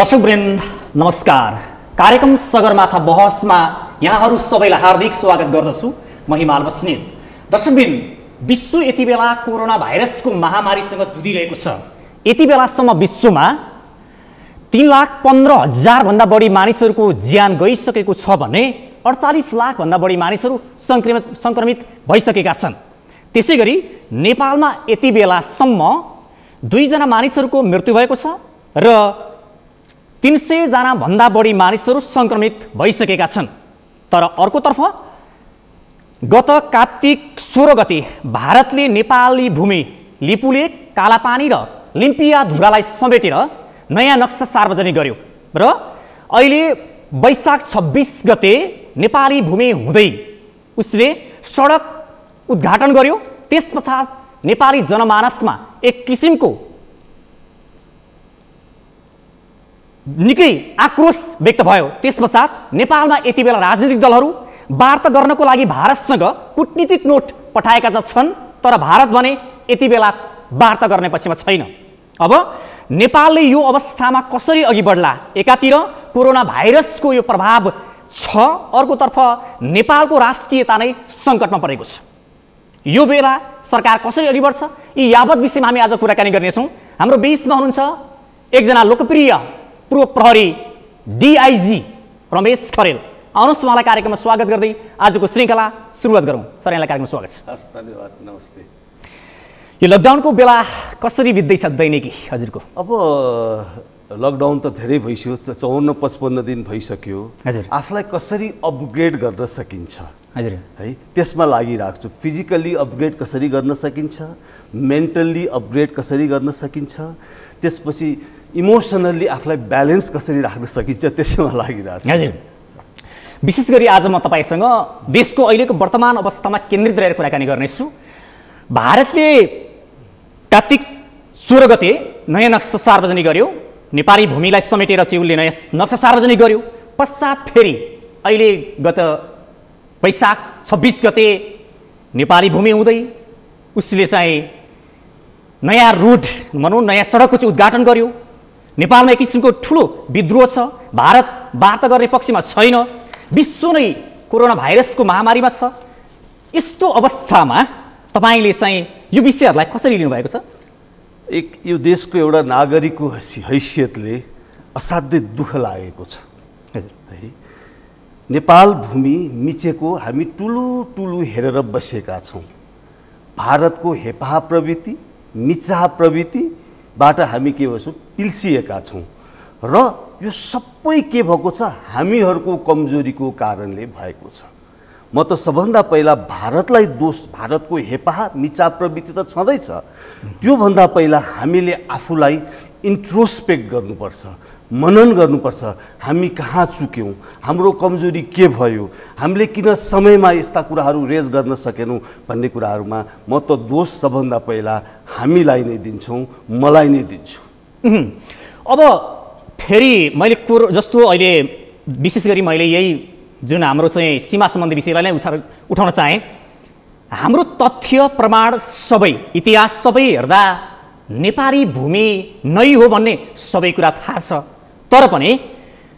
दर्शकवृन्द नमस्कार। कार्यक्रम सगरमाथा बहसमा यहाँहरू सबैलाई हार्दिक स्वागत गर्दछु। म हिमाल बस्नेत। दर्शकवृन्द, विश्व यति बेला कोरोना भाइरसको महामारीसँग जुधिरहेको छ। यति बेलासम्म विश्वमा 3,15,000 भन्दा बढी मानिसहरूको ज्यान गइसकेको छ भने 48 लाख भन्दा बढी मानिसहरू संक्रमित भइसकेका छन्। त्यसैगरी नेपालमा यति बेलासम्म 2 जना मानिसहरूको मृत्यु भएको छ र 300 जना भन्दा बढी मानिसहरू संक्रमित भइसकेका छन्। तर अर्कोतर्फ गत कार्तिक 16 गते भारतले नेपाली भूमि लिपुले, कालापानी र लिम्पिया धुरालाई समेटेर नयाँ नक्सा सार्वजनिक गर्यो र अहिले वैशाख 26 गते नेपाली भूमि हुँदै उसले सडक उद्घाटन गर्यो। त्यसपश्चात नेपाली जनमानसमा एक किसिमको निकै आक्रोश व्यक्त भयो। त्यसपश्चात नेपालमा यति बेला राजनीतिक दलहरू वार्ता गर्नको लागि भारतसँग कूटनीतिक नोट पठाएका छन्, तर भारत भने यति बेला वार्ता गर्ने पक्षमा छैन। अब नेपालले यो अवस्थामा कसरी अघि बढ्ला? एकातिर कोरोना भाइरसको यो प्रभाव छ, अर्कोतर्फ नेपालको राष्ट्रियता नै सङ्कटमा परेको छ। यो बेला सरकार कसरी अघि बढ्छ, यी यावत विषयमा हामी आज कुराकानी गर्नेछौँ। हाम्रो बीचमा हुनुहुन्छ एकजना लोकप्रिय पूर्व प्रहरी डिआइजी रमेश खरेल। आउनुहोस्, उहाँलाई कार्यक्रममा स्वागत गर्दै आजको श्रृङ्खला सुरुवात गरौँ। सर, यहाँलाई कार्यक्रममा स्वागत छ। हस्, धन्यवाद। नमस्ते। यो लकडाउनको बेला कसरी बित्दैछ दैनिकी हजुरको? अब लकडाउन त धेरै भइसक्यो, 54-55 दिन भइसक्यो। हजुर, आफूलाई कसरी अपग्रेड गर्न सकिन्छ हजुर है, त्यसमा लागिरहेको छु। फिजिकल्ली अपग्रेड कसरी गर्न सकिन्छ, मेन्टल्ली अपग्रेड कसरी गर्न सकिन्छ, त्यसपछि इमोसनल्ली आफूलाई ब्यालेन्स कसरी राख्न सकिन्छ, त्यसमा लागिरहेको छु। हजुर, विशेष गरी आज म तपाईँसँग देशको अहिलेको वर्तमान अवस्थामा केन्द्रित रहेर कुराकानी गर्नेछु। भारतले कार्तिक 16 गते नयाँ नक्सा सार्वजनिक गर्यो। नेपाली भूमिलाई समेटेर चाहिँ उसले नयाँ नक्सा सार्वजनिक गर्यो। पश्चात फेरि अहिले गत वैशाख 26 गते नेपाली भूमि हुँदै उसले चाहिँ नयाँ रोड भनौँ, नयाँ सडकको चाहिँ उद्घाटन गर्यो। नेपालमा एक किसिमको ठुलो विद्रोह छ। भारत वार्ता गर्ने पक्षमा छैन। विश्व नै कोरोना भाइरसको महामारीमा छ। यस्तो अवस्थामा तपाईँले चाहिँ यो विषयहरूलाई कसरी लिनुभएको छ? यो देशको एउटा नागरिकको हैसियतले असाध्यै दुःख लागेको छ। हजुर है, नेपाल भूमि मिचेको हामी टुलु हेरेर बसेका छौँ। भारतको हेपाह प्रवृत्ति, मिचाह प्रवृत्तिबाट हामी के भन्छौँ, पिल्सिएका छौँ र यो सबै के भएको छ, हामीहरूको कमजोरीको कारणले भएको छ। म त सबभन्दा पहिला भारतलाई दोष, भारतको हेपाह मिचा प्रवृत्ति त छँदैछ, त्योभन्दा पहिला हामीले आफूलाई इन्ट्रोस्पेक्ट गर्नुपर्छ, मनन गर्नुपर्छ। हामी कहाँ चुक्यौँ, हाम्रो कमजोरी के भयो, हामीले किन समयमा यस्ता कुराहरू रेज गर्न सकेनौँ भन्ने कुराहरूमा म त दोष सबभन्दा पहिला हामीलाई नै दिन्छौँ, मलाई नै दिन्छु। अब फेरि मैले जस्तो अहिले विशेष गरी मैले यही जुन हाम्रो चाहिँ सीमा सम्बन्धी विषयलाई नै उठाउन चाहेँ। हाम्रो तथ्य प्रमाण सबै, इतिहास सबै हेर्दा नेपाली भूमि नै हो भन्ने सबै कुरा थाहा छ, तर पनि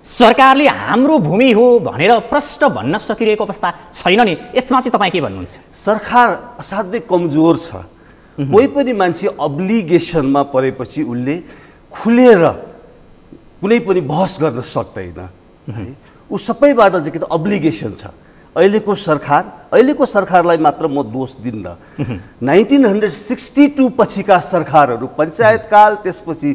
सरकारले हाम्रो भूमि हो भनेर प्रष्ट भन्न सकिरहेको अवस्था छैन नि। यसमा चाहिँ तपाईँ के भन्नुहुन्छ? सरकार असाध्यै कमजोर छ। कोही पनि मान्छे अब्लिगेसनमा परेपछि उसले खुलेर कुनै पनि बहस गर्न सक्दैन है। ऊ सबैबाट चाहिँ के त अब्लिगेसन छ। अहिलेको सरकारलाई मात्र म दोष दिन्न। 1962 पछिका सरकारहरू, पञ्चायतकाल, त्यसपछि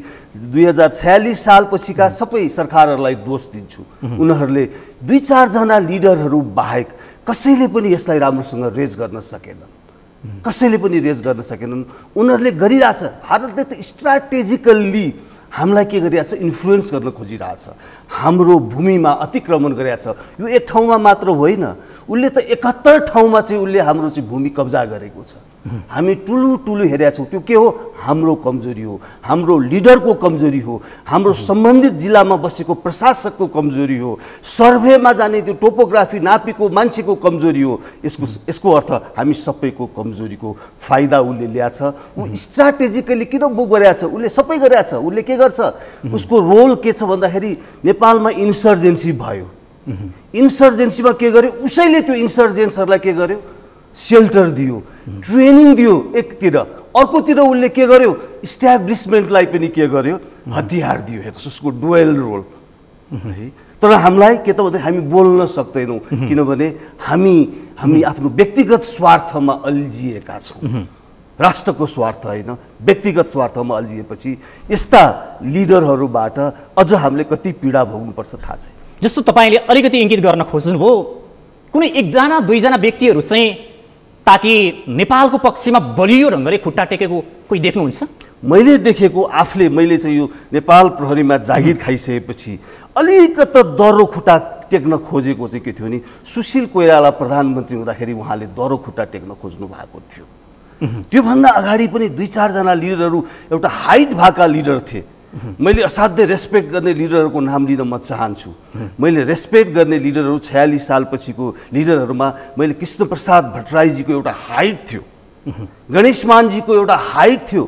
2046 साल पछिका सबै सरकारहरूलाई दोष दिन्छु। उनीहरूले 2-4 जना लिडरहरू बाहेक कसैले पनि यसलाई राम्रोसँग रेज गर्न सकेनन्, कसैले पनि रेज गर्न सकेनन्। उनीहरूले गरिरहेछ। भारतले त स्ट्राटेजिकल्ली हामीलाई के गरिरहेछ, इन्फ्लुएन्स गर्न खोजिरहेछ, हाम्रो भूमिमा अतिक्रमण गरिरहेछ। यो एक ठाउँमा मात्र होइन, उसले त 71 ठाउँमा चाहिँ उसले हाम्रो चाहिँ भूमि कब्जा गरेको छ। हामी ठुलो हेरेका छौँ। त्यो के हो? हाम्रो कमजोरी हो, हाम्रो लिडरको कमजोरी हो, हाम्रो सम्बन्धित जिल्लामा बसेको प्रशासकको कमजोरी हो, सर्भेमा जाने त्यो टोपोग्राफी नापीको मान्छेको कमजोरी हो। यसको अर्थ हामी सबैको कमजोरीको फाइदा उसले ल्याछ। ऊ स्ट्राटेजिकली किन बुक गरेछ? उसले सबै गरेछ। उसले के गर्छ? उसको रोल के छ भन्दाखेरि नेपालमा इन्सर्जेन्सी भयो। इन्सर्जेन्सीमा के गर्यो? उसैले त्यो इन्सर्जेन्सहरूलाई के गर्यो? सेल्टर दियो, ट्रेनिङ दियो एकतिर, अर्कोतिर उसले के गर्यो? इस्ट्याब्लिसमेन्टलाई पनि के गर्यो? हतियार दियो। हेर्नुहोस् उसको डुएल रोल है। तर हामीलाई के त भन्दा हामी बोल्न सक्दैनौँ, किनभने हामी आफ्नो व्यक्तिगत स्वार्थमा अल्झिएका छौँ। राष्ट्रको स्वार्थ होइन, व्यक्तिगत स्वार्थमा अल्झिएपछि यस्ता लिडरहरूबाट अझ हामीले कति पीडा भोग्नुपर्छ थाहा छैन। जस्तो तपाईँले अलिकति इङ्गित गर्न खोज्नुभयो, कुनै एकजना दुईजना व्यक्तिहरू चाहिँ ताकि नेपालको पक्षमा बलियो ढङ्गले खुट्टा टेकेको कोही देख्नुहुन्छ? मैले देखेको आफूले मैले चाहिँ यो नेपाल प्रहरीमा जागिर खाइसकेपछि अलिकति दह्रो खुट्टा टेक्न खोजेको चाहिँ के थियो भने सुशील कोइराला प्रधानमन्त्री हुँदाखेरि उहाँले दह्रो खुट्टा टेक्न खोज्नु भएको थियो। त्योभन्दा अगाडि पनि 2-4 जना लिडरहरू एउटा हाइट भएका लिडर थिए। मैले असाध्यै रेस्पेक्ट गर्ने लिडरहरूको नाम लिन म चाहन्छु। मैले रेस्पेक्ट गर्ने लिडरहरू 46 सालपछिको लिडरहरूमा मैले कृष्णप्रसाद भट्टराईजीको एउटा हाइट थियो, गणेश मानजीको एउटा हाइट थियो,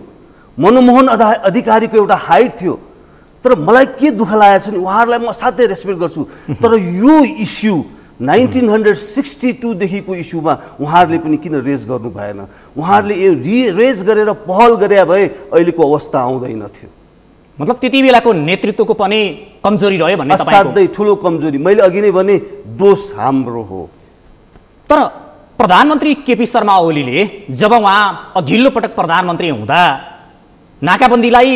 मनमोहन अधिकारीको एउटा हाइट थियो। तर मलाई के दुःख लागेको छ भने उहाँहरूलाई म असाध्यै रेस्पेक्ट गर्छु, तर यो इस्यु 1962 देखिको इस्युमा उहाँहरूले पनि किन रेज गर्नु भएन? उहाँहरूले यो रेज गरेर पहल गरे भए अहिलेको अवस्था आउँदैन थियो। मतलब त्यति बेलाको नेतृत्वको पनि कमजोरी रह्यो भन्ने तपाईको? असाध्यै ठुलो कमजोरी। मैले अघि नै भने दोष हाम्रो हो। तर प्रधानमन्त्री केपी शर्मा ओलीले जब उहाँ अघिल्लो पटक प्रधानमन्त्री हुँदा नाकाबन्दीलाई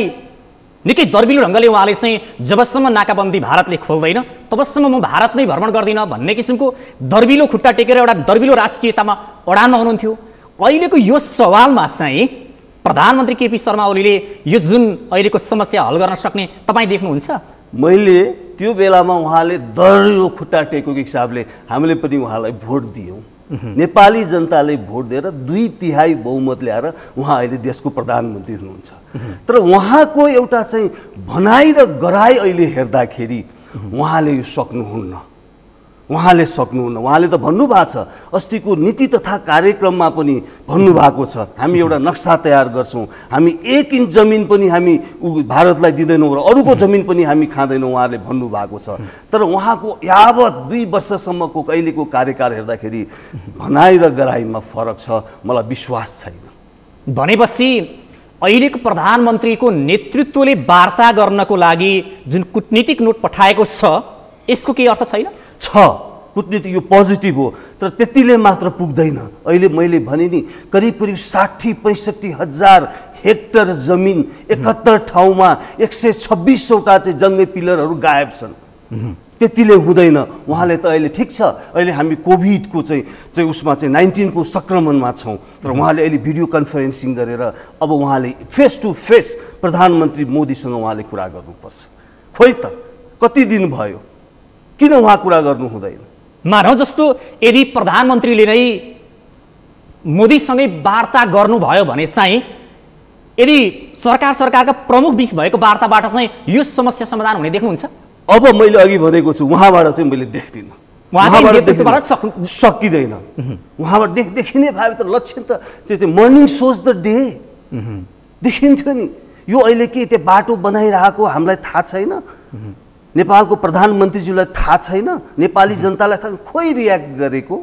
निकै दर्बिलो ढङ्गले उहाँले चाहिँ जबसम्म नाकाबन्दी भारतले खोल्दैन तबसम्म म भारत नै भ्रमण गर्दिनँ भन्ने किसिमको दर्बिलो खुट्टा टेकेर एउटा दर्बिलो राजकीयतामा अडानमा हुनुहुन्थ्यो। अहिलेको यो सवालमा चाहिँ प्रधानमन्त्री केपी शर्मा ओलीले यो जुन अहिलेको समस्या हल गर्न सक्ने तपाईँ देख्नुहुन्छ? मैले त्यो बेलामा उहाँले दह्रो खुट्टा टेकेको हिसाबले हामीले पनि उहाँलाई भोट दियौँ। नेपाली जनताले भोट दिएर 2/3 बहुमत ल्याएर उहाँ अहिले देशको प्रधानमन्त्री हुनुहुन्छ। तर उहाँको एउटा चाहिँ भनाइ र गराइ अहिले हेर्दाखेरि उहाँले यो सक्नुहुन्न। उहाँले त भन्नुभएको छ, अस्तिको नीति तथा कार्यक्रममा पनि भन्नुभएको छ हामी एउटा नक्सा तयार गर्छौँ, हामी 1 इन्च जमिन पनि हामी भारतलाई दिँदैनौँ र अरूको जमिन पनि हामी खाँदैनौँ उहाँले भन्नुभएको छ। तर उहाँको यावत 2 वर्षसम्मको अहिलेको कार्यकाल हेर्दाखेरि भनाइ र गराइमा फरक छ, मलाई विश्वास छैन। भनेपछि अहिलेको प्रधानमन्त्रीको नेतृत्वले वार्ता गर्नको लागि जुन कूटनीतिक नोट पठाएको छ यसको केही अर्थ छैन? छ, कूटनीति यो पोजिटिभ हो, तर त्यतिले मात्र पुग्दैन। अहिले मैले भने नि करिब 60-65 हजार हेक्टर जमिन 71 ठाउँमा 126वटा चाहिँ जङ्गली पिलरहरू गायब छन्। त्यतिले हुँदैन। उहाँले त अहिले ठिक छ, अहिले हामी कोभिडको चाहिँ उसमा चाहिँ 19 को सङ्क्रमणमा छौँ, तर उहाँले अहिले भिडियो कन्फरेन्सिङ गरेर अब उहाँले फेस टु फेस प्रधानमन्त्री मोदीसँग उहाँले कुरा गर्नुपर्छ। खोइ त कति दिन भयो, किन उहाँ कुरा गर्नु हुँदैन? मानव जस्तो यदि प्रधानमन्त्रीले नै मोदीसँगै वार्ता गर्नुभयो भने चाहिँ यदि सरकारका प्रमुख बीच भएको वार्ताबाट चाहिँ यो समस्या समाधान हुने देख्नुहुन्छ? अब मैले अघि भनेको छु उहाँबाट चाहिँ मैले देख्दिनँ, सकिँदैन। उहाँबाट देखिने भए त लक्षण त त्यो चाहिँ मर्निङ सोज द डे देखिन्थ्यो नि। यो अहिले के त्यो बाटो बनाइरहेको हामीलाई थाहा छैन? नेपालको प्रधानमन्त्रीज्यूलाई थाहा छैन? नेपाली जनतालाई थाहा? खोइ रियाक्ट गरेको?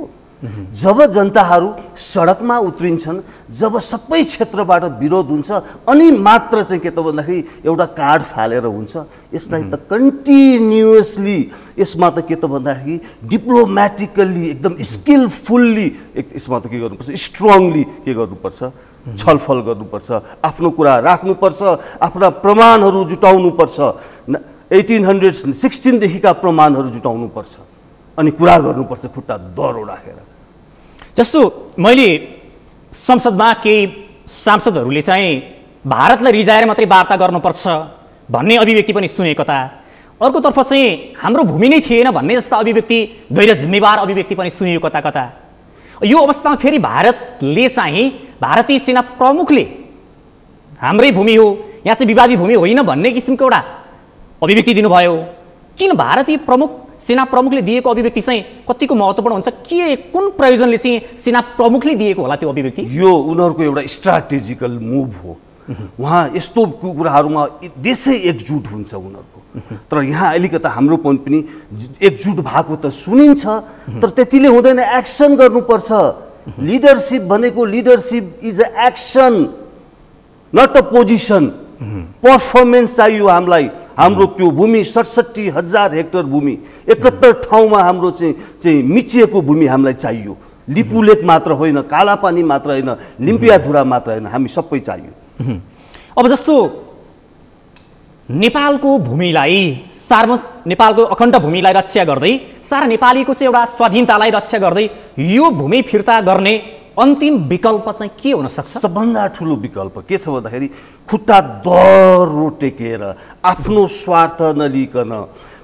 जब जनताहरू सडकमा उत्रिन्छन्, जब सबै क्षेत्रबाट विरोध हुन्छ अनि मात्र चाहिँ के त भन्दाखेरि एउटा कार्ड फालेर हुन्छ। यसलाई त कन्टिन्युअसली यसमा त के त भन्दाखेरि डिप्लोमेटिकल्ली एकदम स्किलफुल्ली यसमा त के गर्नुपर्छ, स्ट्रङली के गर्नुपर्छ, छलफल गर्नुपर्छ, आफ्नो कुरा राख्नुपर्छ, आफ्ना प्रमाणहरू जुटाउनुपर्छ, 1816 देखिका प्रमाणहरू जुटाउनुपर्छ अनि कुरा गर्नुपर्छ खुट्टा दह्रो राखेर। जस्तो मैले संसदमा केही सांसदहरूले चाहिँ भारतलाई रिजाएर मात्रै वार्ता गर्नुपर्छ भन्ने अभिव्यक्ति पनि सुनेको त अर्कोतर्फ चाहिँ हाम्रो भूमि नै थिएन भन्ने जस्ता अभिव्यक्ति गैर जिम्मेवार अभिव्यक्ति पनि सुनियो कता कता। यो अवस्थामा फेरि भारतले चाहिँ भारतीय सेना प्रमुखले हाम्रै भूमि हो, यहाँ चाहिँ विवादित भूमि होइन भन्ने किसिमको एउटा अभिव्यक्ति दिनुभयो। किन भारतीय सेना प्रमुखले दिएको अभिव्यक्ति चाहिँ कतिको महत्त्वपूर्ण हुन्छ? के कुन प्रयोजनले चाहिँ सेना प्रमुखले दिएको होला त्यो अभिव्यक्ति? यो उनीहरूको एउटा स्ट्राटेजिकल मुभ हो। उहाँ यस्तो कुराहरूमा देशै एकजुट हुन्छ उनीहरूको। तर यहाँ अलिकता हाम्रो पनि एकजुट भएको त सुनिन्छ, तर त्यतिले हुँदैन, एक्सन गर्नुपर्छ। लिडरसिप भनेको leadership is a action, not a position. Performance चाहियो हामीलाई। हाम्रो त्यो भूमि 67,000 हेक्टर भूमि 71 ठाउँमा हाम्रो चाहिँ मिचिएको भूमि हामीलाई चाहियो। लिपुलेक मात्र होइन, कालापानी मात्र होइन, लिम्पियाधुरा मात्र होइन, हामी सबै चाहियो। अब जस्तो नेपालको भूमिलाई नेपालको अखण्ड भूमिलाई रक्षा गर्दै, सारा नेपालीको चाहिँ एउटा स्वाधीनतालाई रक्षा गर्दै यो भूमि फिर्ता गर्ने अन्तिम विकल्प चाहिँ के हुन सक्छ? सबभन्दा ठुलो विकल्प के छ भन्दाखेरि खुट्टा दह्रो टेकेर आफ्नो स्वार्थ नलिकन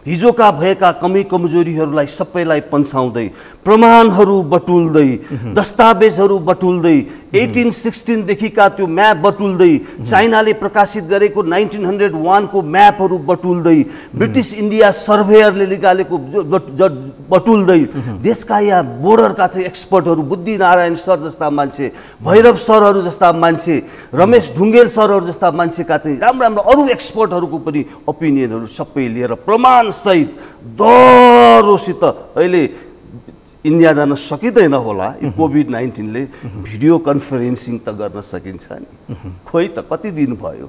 हिजोका भएका कमी कमजोरीहरूलाई सबैलाई पन्छाउँदै, प्रमाणहरू बटुल्दै, दस्तावेजहरू बटुल्दै, 1816 देखिका त्यो म्याप बटुल्दै, चाइनाले प्रकाशित गरेको 1901 को म्यापहरू बटुल्दै, ब्रिटिस इन्डिया सर्भेयरले निकालेको बटुल्दै, देशका या बोर्डरका चाहिँ एक्सपर्टहरू, बुद्धिनारायण सर जस्ता मान्छे, भैरव सरहरू जस्ता मान्छे, रमेश ढुङ्गेल सरहरू जस्ता मान्छेका चाहिँ राम्रो अरू एक्सपर्टहरूको पनि ओपिनियनहरू सबै लिएर प्रमाण सहित दह्रोसित अहिले इन्डिया जान सकिँदैन होला। यो कोभिड-19ले भिडियो कन्फरेन्सिङ त गर्न सकिन्छ नि, खोइ त कति दिन भयो।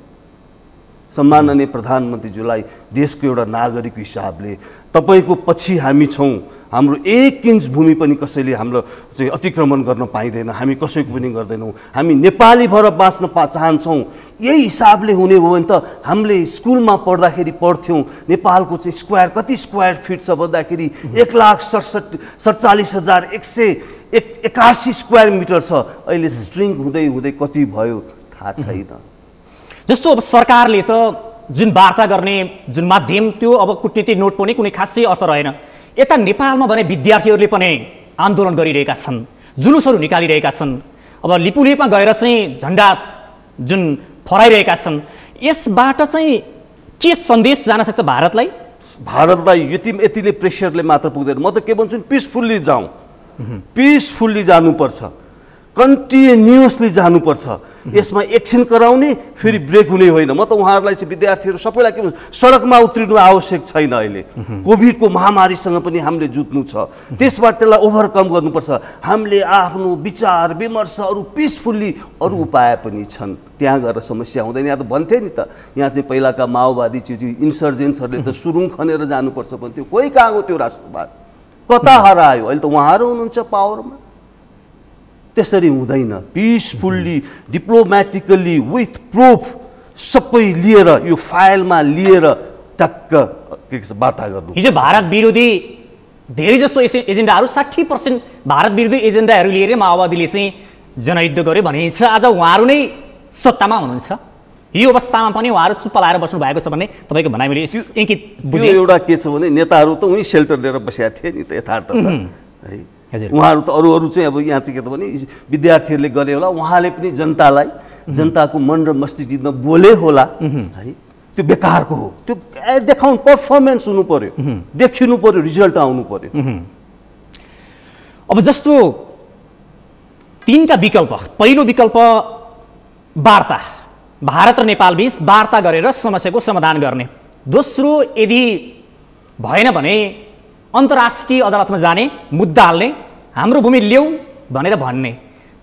सम्माननीय प्रधानमन्त्रीज्यूलाई देशको एउटा नागरिक हिसाबले तपाईको पछि हामी छौँ, हाम्रो 1 इन्च भूमि पनि कसैले हाम्रो चाहिँ अतिक्रमण गर्न पाइँदैन, हामी कसैको पनि गर्दैनौँ, हामी नेपाली भएर बाँच्न चाहन्छौँ। यही हिसाबले हुने हो भने त हामीले स्कुलमा पढ्दाखेरि पढ्थ्यौँ नेपालको चाहिँ स्क्वायर कति स्क्वायर फिट छ भन्दाखेरि 1,47,181 स्क्वायर मिटर छ। अहिले स्ट्रिङ हुँदै हुँदै कति भयो थाहा छैन। जस्तो अब सरकारले त जुन वार्ता गर्ने जुन माध्यम त्यो अब कूटनीतिक नोट पनि कुनै खासै अर्थ रहेन। यता नेपालमा भने विद्यार्थीहरूले पनि आन्दोलन गरिरहेका छन्, जुलुसहरू निकालिरहेका छन्। अब लिपुलेकमा गएर चाहिँ झन्डा जुन फहराइरहेका छन्, यसबाट चाहिँ के सन्देश जान सक्छ भारतलाई? भारतलाई यतिले प्रेसरले मात्र पुग्दैन। म त के भन्छु, पिसफुल्ली जाउँ, पिसफुल्ली जानुपर्छ, कन्टिन्युअसली जानुपर्छ। यसमा एकछिन कराउने फेरि ब्रेक हुने होइन। म त उहाँहरूलाई चाहिँ विद्यार्थीहरू सबैलाई के भन्छु, सडकमा उत्रिनु आवश्यक छैन। अहिले कोभिडको महामारीसँग पनि हामीले जुत्नु छ, त्यसबाट त्यसलाई ओभरकम गर्नुपर्छ। हामीले आफ्नो विचार विमर्श अरू पिसफुल्ली अरू उपाय पनि छन्, त्यहाँ गएर समस्या हुँदैन। यहाँ त भन्थे नि त, यहाँ चाहिँ पहिलाका माओवादी चाहिँ इन्सर्जेन्ट्सहरूले त सुरुङ खनेर जानुपर्छ भन्थ्यो। कोही कहाँ गयो त्यो राष्ट्रवाद, कता हरायो? अहिले त उहाँहरू हुनुहुन्छ पावरमा। त्यसरी हुँदैन। पिसफुल्ली डिप्लोमेटिकली विथ प्रुफ सबै लिएर यो फाइलमा लिएर टक्क वार्ता गर्नु। हिजो भारत विरोधी धेरै जस्तो एजेन्डाहरू 60% भारत विरोधी एजेन्डाहरू लिएर माओवादीले चाहिँ जनयुद्ध गर्यो भनिन्छ। आज उहाँहरू नै सत्तामा हुनुहुन्छ, यो अवस्थामा पनि उहाँहरू चुप्प लाएर बस्नु भएको छ भन्ने तपाईँको भनाइ मैले इङ्कित बुझेँ। एउटा के छ भने नेताहरू त उही सेल्टर लिएर बसेका थिए नि त, यथार्थ है। उहाँहरू त अरू चाहिँ अब यहाँ चाहिँ के त भने विद्यार्थीहरूले गरे होला, उहाँले पनि जनताको मन र मस्तिष्क जित्न बोले होला है। त्यो बेकारको हो, त्यो देखाउनु, पर्फर्मेन्स हुनु पर्यो, देखिनु पर्यो, रिजल्ट आउनु पर्यो। अब जस्तो 3टा विकल्प, पहिलो विकल्प वार्ता, भारत र नेपाल बीच वार्ता गरेर समस्याको समाधान गर्ने। दोस्रो, यदि भएन भने अन्तर्राष्ट्रिय अदालतमा जाने, मुद्दा हाल्ने, हाम्रो भूमि ल्याऊ भनेर भन्ने।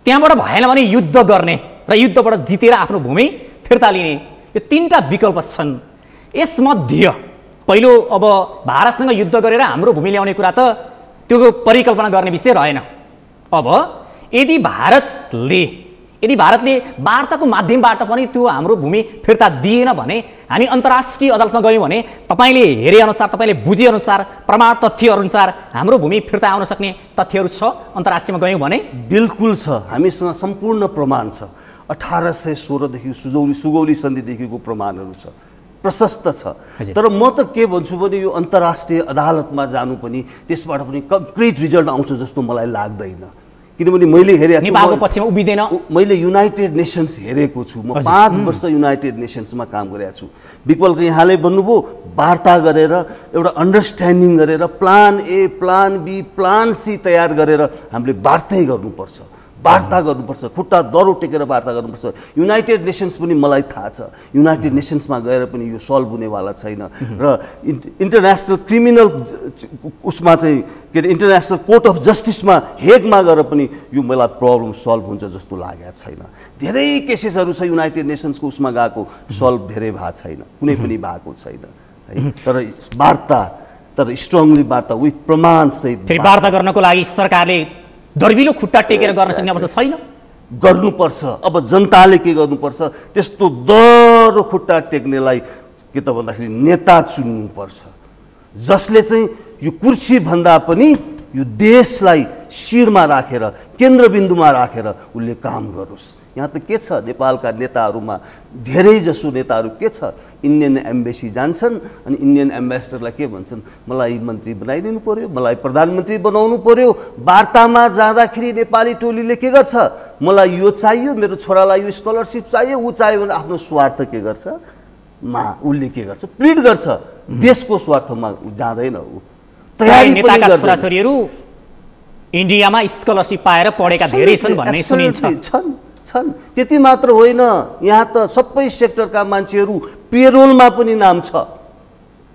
त्यहाँबाट भएन भने युद्ध गर्ने र युद्धबाट जितेर आफ्नो भूमि फिर्ता लिने। यो 3टा विकल्प छन्। यसमध्ये पहिलो अब भारतसँग युद्ध गरेर हाम्रो भूमि ल्याउने कुरा त त्यो परिकल्पना गर्ने विषय रहेन। अब यदि भारतले वार्ताको माध्यमबाट पनि त्यो हाम्रो भूमि फिर्ता दिएन भने हामी अन्तर्राष्ट्रिय अदालतमा गयौँ भने तपाईँले हेरे अनुसार, तपाईँले बुझे अनुसार, प्रमाण तथ्य अनुसार हाम्रो भूमि फिर्ता आउन सक्ने तथ्यहरू छ। अन्तर्राष्ट्रियमा गयौँ भने बिल्कुल छ, हामीसँग सम्पूर्ण प्रमाण छ। 1816 देखि सुगौली सन्धिदेखिको प्रमाणहरू छ। प्रशस्त छ। तर म त के भन्छु भने यो अन्तर्राष्ट्रिय अदालतमा जानु पनि त्यसबाट पनि कङ्क्रिट रिजल्ट आउँछ जस्तो मलाई लाग्दैन। किनभने मैले हेरेको छु नेपालको पक्षमा उभिँदैन। मैले युनाइटेड नेसन्स हेरेको छु, म 5 वर्ष युनाइटेड नेसन्समा काम गरेको छु। विकल्प यहाँले भन्नुभयो वार्ता गरेर एउटा अन्डरस्ट्यान्डिङ गरेर plan A plan B plan C तयार गरेर हामीले वार्तै गर्नुपर्छ, वार्ता गर्नुपर्छ, खुट्टा दरो टेकेर वार्ता गर्नुपर्छ। युनाइटेड नेसन्स पनि मलाई थाहा छ युनाइटेड नेसन्समा गएर पनि यो सल्भ हुनेवाला छैन र इन्टरनेसनल क्रिमिनल उसमा चाहिँ के अरे इन्टरनेसनल कोर्ट अफ जस्टिसमा हेगमा गएर पनि यो मलाई प्रब्लम सल्भ हुन्छ जस्तो लागेको छैन। धेरै केसेसहरू छ युनाइटेड नेसन्सको उसमा गएको सल्भ धेरै भएको छैन, कुनै पनि भएको छैन है। तर वार्ता, तर स्ट्रङली वार्ता विथ प्रमाण सहित वार्ता गर्नको लागि सरकारले दर्बिलो खुट्टा टेकेर गर्न सक्ने अवस्था छैन। गर्नुपर्छ। अब जनताले के गर्नुपर्छ, त्यस्तो दरो खुट्टा टेक्नेलाई के त भन्दाखेरि नेता चुन्नुपर्छ जसले चाहिँ यो कुर्सी भन्दा पनि यो देशलाई शिरमा राखेर केन्द्रबिन्दुमा राखेर उसले काम गरोस्। यहाँ त के छ, नेपालका नेताहरूमा धेरै जसो नेताहरू के छ, इन्डियन एम्बेसी जान्छन् अनि इन्डियन एम्बेसडरलाई के भन्छन्, मलाई मन्त्री बनाइदिनु पर्यो, मलाई प्रधानमन्त्री बनाउनु पर्यो। वार्तामा जाँदाखेरि नेपाली टोलीले के गर्छ, मलाई यो चाहियो, मेरो छोरालाई यो स्कलरसिप चाहियो, ऊ चाहियो भने आफ्नो स्वार्थ के गर्छ, उसले के गर्छ, प्लिड गर्छ। देशको स्वार्थमा जाँदैन ऊ। तयारी नेताका छोराछोरीहरू इन्डियामा स्कलरसिप पाएर पढेका धेरै छन् भन्ने सुनिन्छ। छन्। त्यति मात्र होइन, यहाँ त सबै सेक्टरका मान्छेहरू पेरोलमा पनि नाम छ।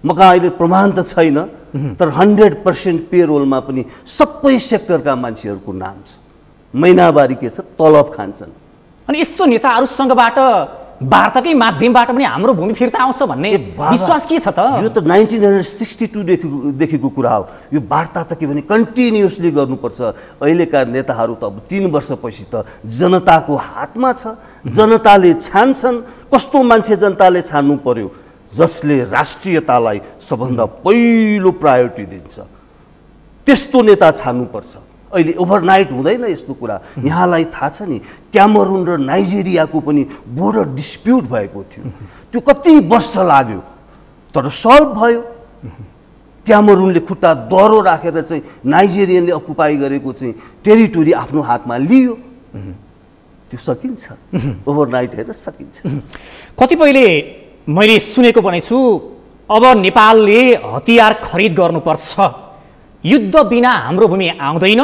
म कहाँ अहिले प्रमाण त छैन, तर 100% पेरोलमा पनि सबै सेक्टरका मान्छेहरूको नाम छ। महिनावारी के छ, तलब खान्छन्। अनि यस्तो नेताहरूसँगबाट वार्ताकै माध्यमबाट पनि हाम्रो भूमि फिर्ता आउँछ भन्ने विश्वास के छ त? यो त 1962 देखिको कुरा हो। यो वार्ता त के भने कन्टिन्युसली गर्नुपर्छ। अहिलेका नेताहरू त अब 3 वर्षपछि त जनताको हातमा छ, जनताले छान्छन्। कस्तो मान्छे जनताले छान्नु पर्यो, जसले राष्ट्रियतालाई सबभन्दा पहिलो प्रायोरिटी दिन्छ, त्यस्तो नेता छान्नुपर्छ। अहिले ओभरनाइट हुँदैन यस्तो कुरा। यहाँलाई थाहा छ नि, क्यामरुन र नाइजेरियाको पनि बोर्डर डिस्प्युट भएको थियो। त्यो कति वर्ष लाग्यो, तर सल्भ भयो। क्यामरुनले खुट्टा दरो राखेर चाहिँ नाइजेरियनले अकुपाई गरेको चाहिँ टेरिटोरी आफ्नो हातमा लियो। त्यो सकिन्छ, ओभरनाइट हेरेर सकिन्छ। कतिपयले मैले सुनेको पनि छु, अब नेपालले हतियार खरिद गर्नुपर्छ, युद्ध बिना हाम्रो भूमि आउँदैन,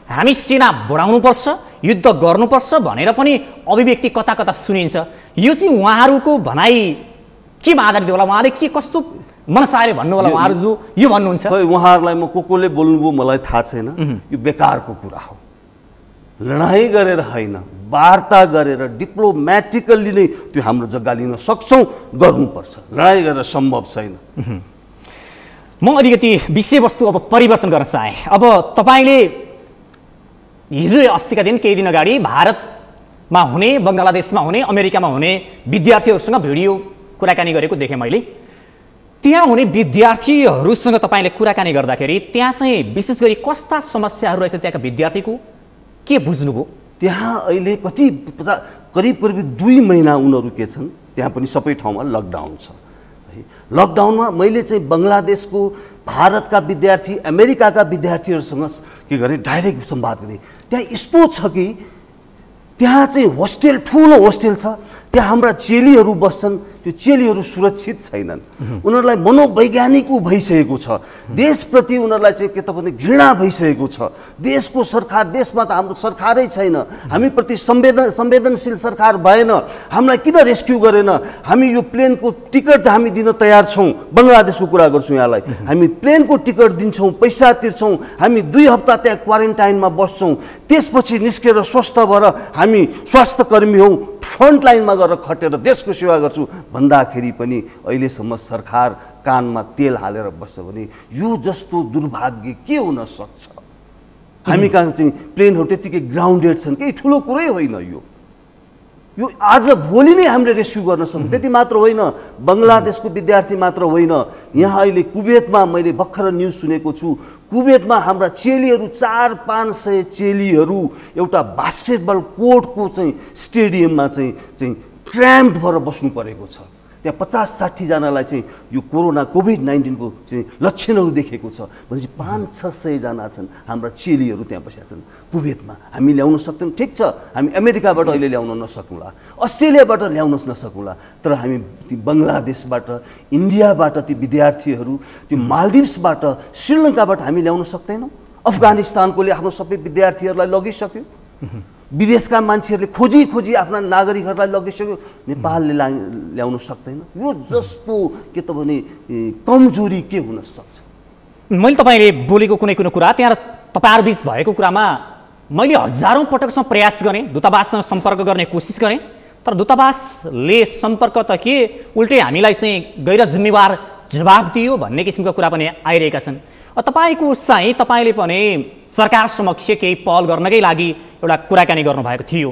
हामी सेना बढाउनुपर्छ, युद्ध गर्नुपर्छ भनेर पनि अभिव्यक्ति कता कता सुनिन्छ। यो चाहिँ उहाँहरूको भनाइ केमा आधारित होला, उहाँले के कस्तो मनसायले भन्नु होला उहाँहरू जो यो भन्नुहुन्छ? उहाँहरूलाई म कोले बोल्नुभयो मलाई थाहा छैन। यो बेकारको कुरा हो। लडाइँ गरेर होइन, वार्ता गरेर डिप्लोमेटिकल्ली नै त्यो हाम्रो जग्गा लिन सक्छौँ, गर्नुपर्छ। लडाइँ गरेर सम्भव छैन। म अलिकति विषयवस्तु अब परिवर्तन गर्न चाहेँ। अब तपाईँले हिजो अस्तिका दिन केही दिन अगाडि भारतमा हुने, बङ्गलादेशमा हुने, अमेरिकामा हुने विद्यार्थीहरूसँग भिडियो कुराकानी गरेको देखेँ मैले। त्यहाँ हुने विद्यार्थीहरूसँग तपाईँले कुराकानी गर्दाखेरि त्यहाँ चाहिँ विशेष गरी कस्ता समस्याहरू रहेछ त्यहाँका विद्यार्थीको के बुझ्नुभयो? त्यहाँ अहिले करिब 2 महिना उनीहरू के छन्, त्यहाँ पनि सबै ठाउँमा लकडाउन छ। लकडाउनमा मैले चाहिँ बङ्गलादेशको, भारतका विद्यार्थी, अमेरिकाका विद्यार्थीहरूसँग के गरेँ, डाइरेक्ट संवाद गरेँ। त्यहाँ यस्तो छ कि त्यहाँ चाहिँ होस्टेल, ठुलो होस्टेल छ, त्यहाँ हाम्रा चेलीहरू बस्छन्। त्यो चेलीहरू सुरक्षित छैनन्। उनीहरूलाई मनोवैज्ञानिक भइसकेको छ, देशप्रति उनीहरूलाई चाहिँ के त भने घृणा भइसकेको छ। देशको सरकार, देशमा त हाम्रो सरकारै छैन, हामीप्रति संवेदनशील सरकार भएन, हामीलाई किन रेस्क्यु गरेन? हामी यो प्लेनको टिकट हामी दिन तयार छौँ। बङ्गलादेशको कुरा गर्छु यहाँलाई, हामी प्लेनको टिकट दिन्छौँ, पैसा तिर्छौँ, हामी 2 हप्ता त्यहाँ क्वारेन्टाइनमा बस्छौँ, त्यसपछि निस्केर स्वस्थ भएर हामी स्वास्थ्यकर्मी हौँ, फ्रन्ट लाइनमा गएर खटेर देशको सेवा गर्छु भन्दाखेरि पनि अहिलेसम्म सरकार कानमा तेल हालेर बस्छ भने यो जस्तो दुर्भाग्य के हुन सक्छ? हामी कहाँ चाहिँ प्लेनहरू त्यतिकै ग्राउन्डेड छन्, केही ठुलो कुरै होइन यो आज भोलि नै हामीले रेस्क्यु गर्न सक्छौँ। त्यति मात्र होइन, बङ्गलादेशको विद्यार्थी मात्र होइन, यहाँ अहिले कुवेतमा मैले भर्खर न्युज सुनेको छु, कुवेतमा हाम्रा चेलीहरू 400-500 चेलीहरू एउटा बास्केटबल कोर्टको चाहिँ स्टेडियममा चाहिँ क्र्याम्प भएर बस्नु परेको छ। त्यहाँ 50-60 जनालाई चाहिँ यो कोरोना कोभिड-19 को चाहिँ लक्षणहरू देखेको छ भनेपछि 500-600 जना छन् हाम्रा चेलीहरू त्यहाँ बसेका छन् कुवेतमा। हामी ल्याउन सक्दैनौँ, ठिक छ, हामी अमेरिकाबाट अहिले ल्याउन नसकौँला, अस्ट्रेलियाबाट ल्याउन नसकौँला, तर हामी बङ्गलादेशबाट, इन्डियाबाट ती विद्यार्थीहरू, त्यो मालदिभ्सबाट, श्रीलङ्काबाट हामी ल्याउन सक्दैनौँ। अफगानिस्तानकोले आफ्नो सबै विद्यार्थीहरूलाई लगिसक्यो, विदेशका मान्छेहरूले खोजी खोजी आफ्ना नागरिकहरूलाई लगिसक्यो, नेपालले ल्याउन सक्दैन। यो जस्तो के त भने कमजोरी के हुन सक्छ? मैले तपाईँले बोलेको कुनै कुरा त्यहाँ तपाईँहरू बिच भएको कुरामा मैले हजारौँ पटकसम्म प्रयास गरेँ, दूतावाससँग सम्पर्क गर्ने कोसिस गरेँ, तर दूतावासले सम्पर्क त के उल्टै हामीलाई चाहिँ गैर जिम्मेवार जवाब दियो भन्ने किसिमका कुरा पनि आइरहेका छन्। तपाईँले पनि सरकार समक्ष केही पहल गर्नकै लागि एउटा कुराकानी गर्नुभएको थियो।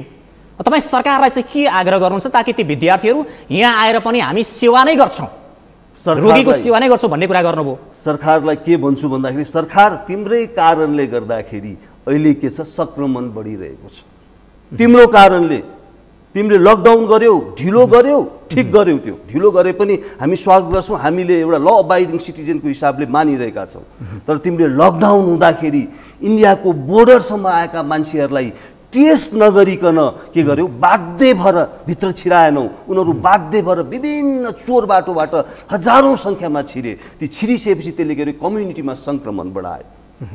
तपाईँ सरकारलाई चाहिँ के आग्रह गर्नुहुन्छ ताकि ती विद्यार्थीहरू यहाँ आएर पनि हामी सेवा नै गर्छौँ, रोगीको सेवा नै गर्छौँ भन्ने कुरा गर्नुभयो? सरकारलाई के भन्छु भन्दाखेरि सरकार तिम्रै कारणले गर्दाखेरि अहिले के छ संक्रमण बढिरहेको छ। तिम्रो कारणले तिमीले लकडाउन गर्यौ, ढिलो गर्यौ, ठिक गर्यौ, त्यो ढिलो गरे पनि हामी स्वागत गर्छौँ, हामीले एउटा ल अबाइडिङ सिटिजनको हिसाबले मानिरहेका छौँ। तर तिमीले लकडाउन हुँदाखेरि इन्डियाको बोर्डरसम्म आएका मान्छेहरूलाई टेस्ट नगरिकन के गर्यौ, बाध्य भएर भित्र छिराएनौ। उनीहरू बाध्य भएर विभिन्न चोर बाटोबाट हजारौँ सङ्ख्यामा छिरे। ती छिरिसकेपछि त्यसले गर्यो कम्युनिटीमा सङ्क्रमण बढायो।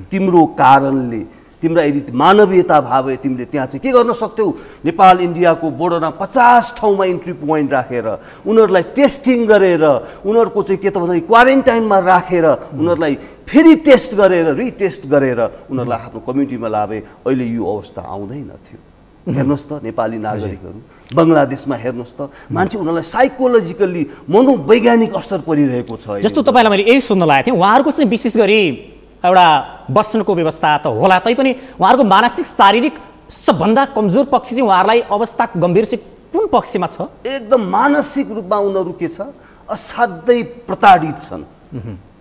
तिम्रो कारणले, तिम्रो यदि मानवीयता भाव है, तिमीले त्यहाँ चाहिँ के गर्न सक्थ्यौ? नेपाल इन्डियाको बोर्डरमा 50 ठाउँमा इन्ट्री पोइन्ट राखेर उनीहरूलाई टेस्टिङ गरेर उनीहरूको चाहिँ के त भन्दाखेरि क्वारेन्टाइनमा राखेर उनीहरूलाई फेरि टेस्ट गरेर रिटेस्ट गरेर उनीहरूलाई आफ्नो कम्युनिटीमा लाभे। अहिले यो अवस्था आउँदैन थियो। हेर्नुहोस् त नेपाली नागरिकहरू बङ्गलादेशमा हेर्नुहोस् त, मान्छे उनीहरूलाई साइकोलोजिकल्ली मनोवैज्ञानिक असर परिरहेको छ। जस्तो तपाईँलाई मैले यही सुन्न लागेको थिएँ, उहाँहरूको चाहिँ विशेष गरी एउटा बस्नको व्यवस्था त होला, तैपनि उहाँहरूको मानसिक शारीरिक सबभन्दा कमजोर पक्ष चाहिँ उहाँहरूलाई अवस्था गम्भीर चाहिँ कुन पक्षमा छ? एकदम मानसिक रूपमा उनीहरू के छ, असाध्यै प्रताडित छन्।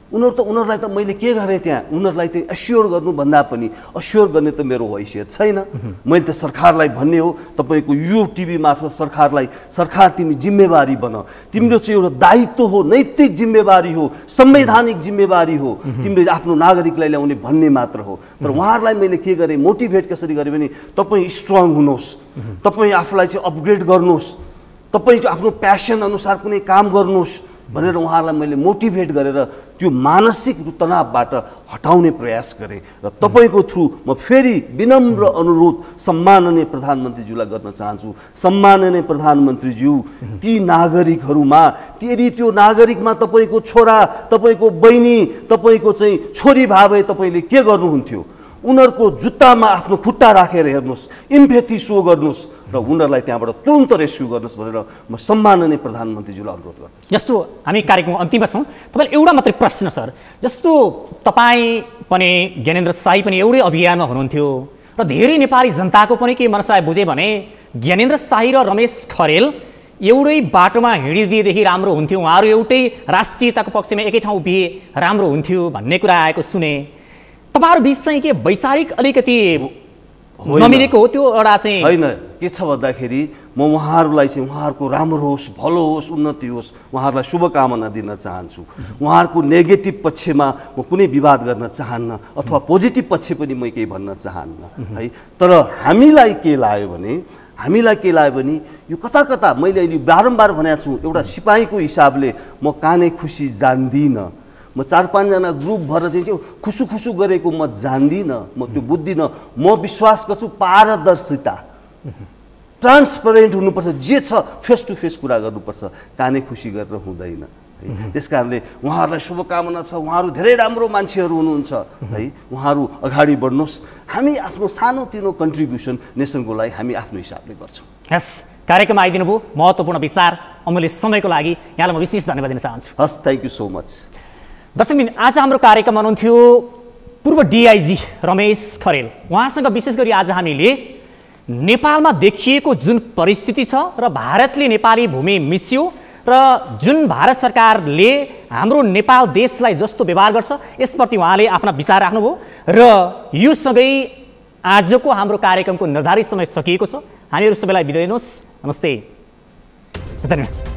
उनीहरूलाई त मैले के गरेँ त्यहाँ, उनीहरूलाई त एस्योर गर्नुभन्दा पनि एस्योर गर्ने त मेरो हैसियत छैन। मैले त सरकारलाई भन्ने हो, तपाईँको यो टिभी मार्फत सरकारलाई, सरकार तिमी जिम्मेवारी बन, तिम्रो चाहिँ एउटा दायित्व हो, नैतिक जिम्मेवारी हो, संवैधानिक जिम्मेवारी हो, तिमीले आफ्नो नागरिकलाई ल्याउने भन्ने मात्र हो। तर उहाँहरूलाई मैले के गरेँ, मोटिभेट कसरी गरेँ भने तपाईँ स्ट्रङ हुनुहोस्, तपाईँ आफूलाई चाहिँ अपग्रेड गर्नुहोस्, तपाईँ आफ्नो प्यासन अनुसार कुनै काम गर्नुहोस् भनेर उहाँहरूलाई मैले मोटिभेट गरेर त्यो मानसिक तनावबाट हटाउने प्रयास गरेँ। र तपाईँको थ्रु म फेरि विनम्र अनुरोध सम्माननीय प्रधानमन्त्रीज्यूलाई गर्न चाहन्छु। सम्माननीय प्रधानमन्त्रीज्यू, ती नागरिकहरूमा यदि त्यो नागरिकमा तपाईँको छोरा, तपाईँको बहिनी, तपाईँको चाहिँ छोरी भावे तपाईँले के गर्नुहुन्थ्यो? उनीहरूको जुत्तामा आफ्नो खुट्टा राखेर हेर्नुहोस्, इम्पेथी सो गर्नुहोस् र उनीहरूलाई त्यहाँबाट तुरन्त रेस्क्यु गर्नुहोस् भनेर म सम्माननीय प्रधानमन्त्रीज्यूलाई अनुरोध गर्छु। जस्तो हामी कार्यक्रमको अन्तिममा छौँ, तपाईँले एउटा मात्रै प्रश्न सर, जस्तो तपाईँ पनि ज्ञानेन्द्र साई पनि एउटै अभियानमा हुनुहुन्थ्यो र धेरै नेपाली जनताको पनि के मनसाय बुझे भने ज्ञानेन्द्र साई र रमेश खरेल एउटै बाटोमा हिँडिदिएदेखि राम्रो हुन्थ्यो, उहाँहरू एउटै राष्ट्रियताको पक्षमा एकै ठाउँ उभिए राम्रो हुन्थ्यो भन्ने कुरा आएको सुने। तपाईँहरू बिच चाहिँ के वैचारिक अलिकति नमिलेको हो त्यो एउटा चाहिँ? होइन, के छ भन्दाखेरि म उहाँहरूलाई चाहिँ उहाँहरूको राम्रो होस्, भलो होस्, उन्नति होस्, उहाँहरूलाई शुभकामना दिन चाहन्छु। उहाँहरूको नेगेटिभ पक्षमा म कुनै विवाद गर्न चाहन्न अथवा पोजिटिभ पक्ष पनि म केही भन्न चाहन्न है। तर हामीलाई के लाग्यो भने यो कता कता मैले अहिले बारम्बार भनेको छु, एउटा सिपाहीको हिसाबले म काने खुसी जान्दिनँ, म 4-5 जना ग्रुप भएर चाहिँ खुसु खुसु गरेको म जान्दिनँ, म त्यो बुझ्दिनँ। म विश्वास गर्छु पारदर्शिता, ट्रान्सपरेन्ट हुनुपर्छ, जे छ फेस टु फेस कुरा गर्नुपर्छ, काने खुसी गरेर हुँदैन है। त्यस कारणले उहाँहरूलाई शुभकामना छ, उहाँहरू धेरै राम्रो मान्छेहरू हुनुहुन्छ है, उहाँहरू अगाडि बढ्नुहोस्। हामी आफ्नो सानोतिनो कन्ट्रिब्युसन नेसनको लागि हामी आफ्नो हिसाबले गर्छौँ। हस्, कार्यक्रममा आइदिनु भयो, महत्त्वपूर्ण विचार, अमूल्य समयको लागि यहाँलाई म विशेष धन्यवाद दिन चाहन्छु। हस्, थ्याङ्क यू सो मच। दर्शकबिन, आज हाम्रो कार्यक्रम हुनुहुन्थ्यो पूर्व डिआइजी रमेश खरेल। उहाँसँग विशेष गरी आज हामीले नेपालमा देखिएको जुन परिस्थिति छ र भारतले नेपाली भूमि मिस्यो र जुन भारत सरकारले हाम्रो नेपाल देशलाई जस्तो व्यवहार गर्छ यसप्रति उहाँले आफ्ना विचार राख्नुभयो र यो सँगै आजको हाम्रो कार्यक्रमको निर्धारित समय सकिएको छ। हामीहरू सबैलाई बिदा दिनुहोस्। नमस्ते, धन्यवाद।